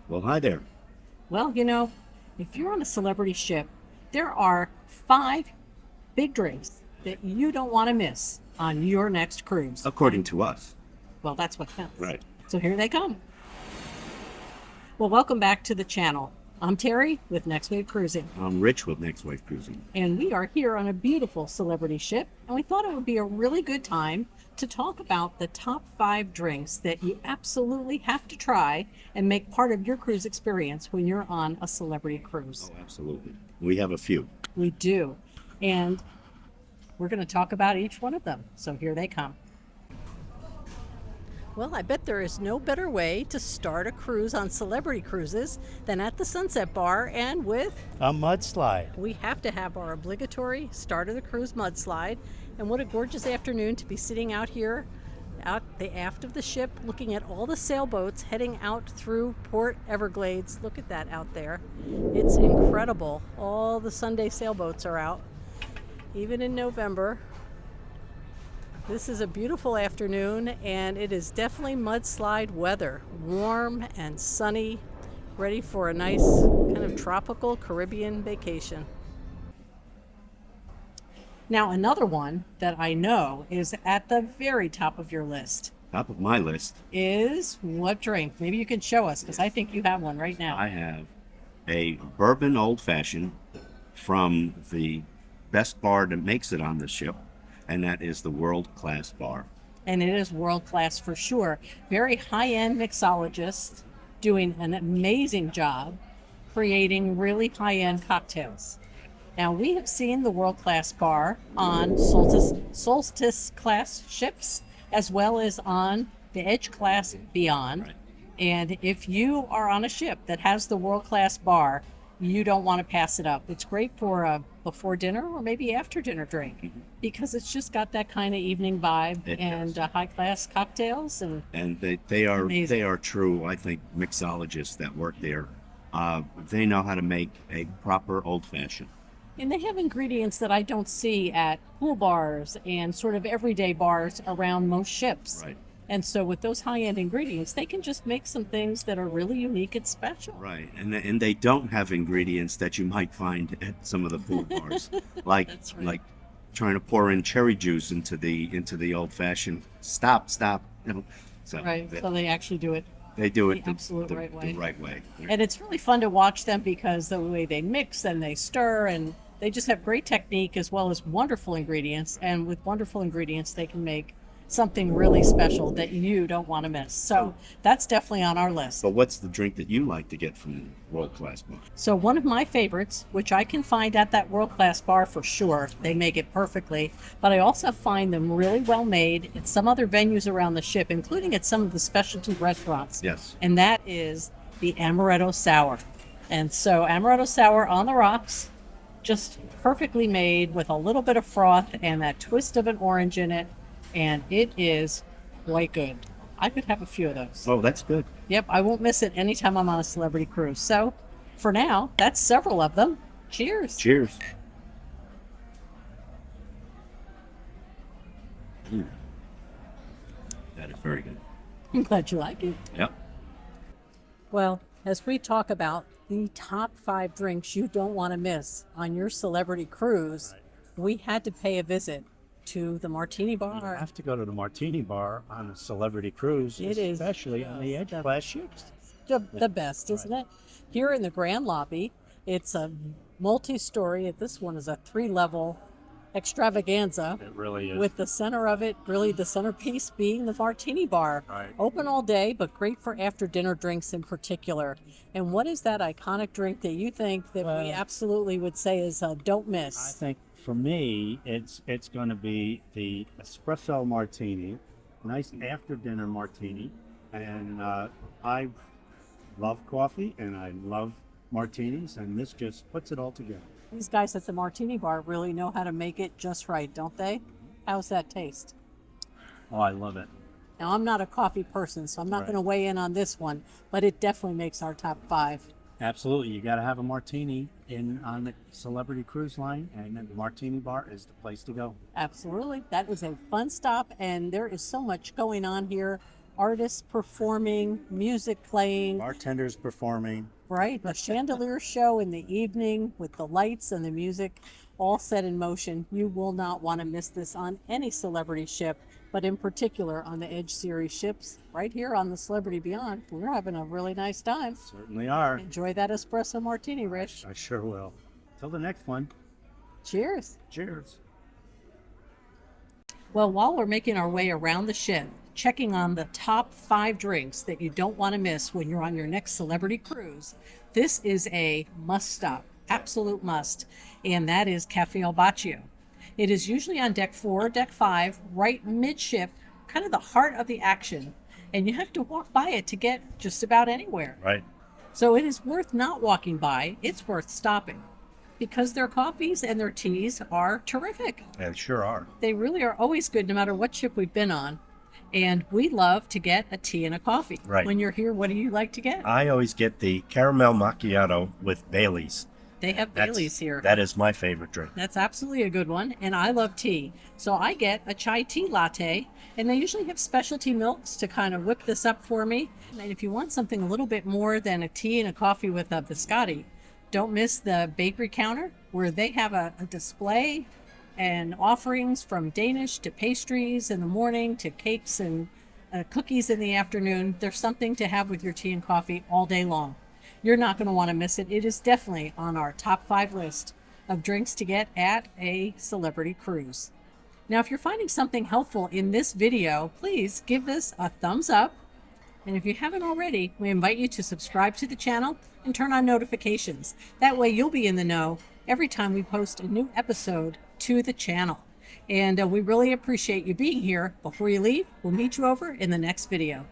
Well, hi there. Well, if you're on a celebrity ship, there are 5 big drinks that you don't want to miss on your next cruise. According to us. Well, that's what counts. Right. So here they come. Well, welcome back to the channel. I'm Terry with Next Wave Cruising, I'm Rich with Next Wave Cruising. and we are here on a beautiful celebrity ship, and we thought it would be a really good time to talk about the top 5 drinks that you absolutely have to try and make part of your cruise experience when you're on a celebrity cruise. Oh, absolutely. We have a few. We do. And we're going to talk about each one of them. So here they come. Well, I bet there is no better way to start a cruise on celebrity cruises than at the Sunset Bar and with, A mudslide. we have to have our obligatory start of the cruise mudslide. And what a gorgeous afternoon to be sitting out here out the aft of the ship looking at all the sailboats heading out through Port Everglades. Look at that out there. It's incredible. All the Sunday sailboats are out, even in November. This is a beautiful afternoon, and it is definitely mudslide weather. Warm and sunny, ready for a nice kind of tropical Caribbean vacation. Now, another one that I know is at the very top of your list Top of my list, is what drink? Maybe you can show us, because I think you have one right now. I have a bourbon old fashioned from the best bar that makes it on the ship, and that is the World Class Bar. And it is world class for sure. Very high-end mixologist doing an amazing job creating really high-end cocktails. Now, we have seen the world class bar on solstice class ships as well as on the Edge class beyond. Right. And if you are on a ship that has the world class bar, you don't want to pass it up. It's great for a before dinner or maybe after dinner drink because it's just got that kind of evening vibe It and does. high class cocktails. And And they are Amazing. true, I think, mixologists that work there. They know how to make a proper old fashioned. And they have ingredients that I don't see at pool bars and sort of everyday bars around most ships. Right. And so with those high-end ingredients, they can just make some things that are really unique and special. Right, and they don't have ingredients that you might find at some of the pool bars, like That's right. like trying to pour in cherry juice into the old fashioned. Stop, you know. So Right. So they actually do it. they do it the absolute right way. The right way. And it's really fun to watch them because the way they mix and they stir, and they just have great technique as well as wonderful ingredients. And with wonderful ingredients, they can make something really special that you don't want to miss. So that's definitely on our list. But what's the drink that you like to get from World Class Bar? So one of my favorites, which I can find at that world-class bar for sure, they make it perfectly, but I also find them really well made at some other venues around the ship, including at some of the specialty restaurants. Yes. And that is the Amaretto Sour. And so Amaretto Sour on the rocks, just perfectly made with a little bit of froth and that twist of an orange in it, and it is quite good. I could have a few of those. Oh, that's good. Yep, I won't miss it anytime I'm on a celebrity cruise. So, for now, that's several of them. Cheers. Cheers. Mm. That is very good. I'm glad you like it. Yep. Well, as we talk about the top 5 drinks you don't want to miss on your celebrity cruise, we had to pay a visit to the Martini You Bar. have to go to the Martini Bar on a celebrity cruise, It is especially on the Edge the- class ships. The best, isn't it? Here in the Grand Lobby, it's a multi-story. This one is a 3-level extravaganza. It really is. With the center of it, really the centerpiece being the Martini Bar. Right. Open all day, but great for after dinner drinks in particular. And what is that iconic drink that you think that we Well- absolutely would say is a don't I miss? think for me, it's going to be the espresso martini, nice after dinner martini, and I love coffee and I love martinis, and this just puts it all together. These guys at the Martini Bar really know how to make it just right, don't they? How's that taste? Oh, I love it. Now, I'm not a coffee person, so I'm not Right. going to weigh in on this one, but it definitely makes our top 5. Absolutely, you got to have a martini on the celebrity cruise line, and the Martini Bar is the place to go. Absolutely. That was a fun stop, and there is so much going on here artists performing, music playing, Bartenders performing. right? A chandelier show in the evening with the lights and the music all set in motion. You will not want to miss this on any celebrity ship, but in particular on the Edge Series ships right here on the Celebrity Beyond. We're having a really nice time. Certainly are. Enjoy that espresso martini, Rich. I sure will. Till the next one. Cheers. Cheers. Well, while we're making our way around the ship, checking on the top 5 drinks that you don't want to miss when you're on your next celebrity cruise, this is a must stop, absolute must, and that is Cafe El Bacio. It is usually on deck 4, deck 5, right midship, kind of the heart of the action, and you have to walk by it to get just about anywhere. Right. So it is worth not walking by, it's worth stopping, because their coffees and their teas are terrific. They sure are. They really are always good no matter what ship we've been on. And we love to get a tea and a coffee. Right. When you're here, what do you like to get? I always get the caramel macchiato with Bailey's. They have Bailey's here. That is my favorite drink. That's absolutely a good one. And I love tea. So I get a chai tea latte. And they usually have specialty milks to kind of whip this up for me. And if you want something a little bit more than a tea and a coffee with a biscotti, don't miss the bakery counter where they have a display and offerings from Danish to pastries in the morning to cakes and cookies in the afternoon. There's something to have with your tea and coffee all day long. You're not going to want to miss it. It is definitely on our top 5 list of drinks to get at a celebrity cruise. Now, if you're finding something helpful in this video, please give this a thumbs up. And if you haven't already, we invite you to subscribe to the channel and turn on notifications. That way you'll be in the know every time we post a new episode to the channel. And we really appreciate you being here. Before you leave, we'll meet you over in the next video.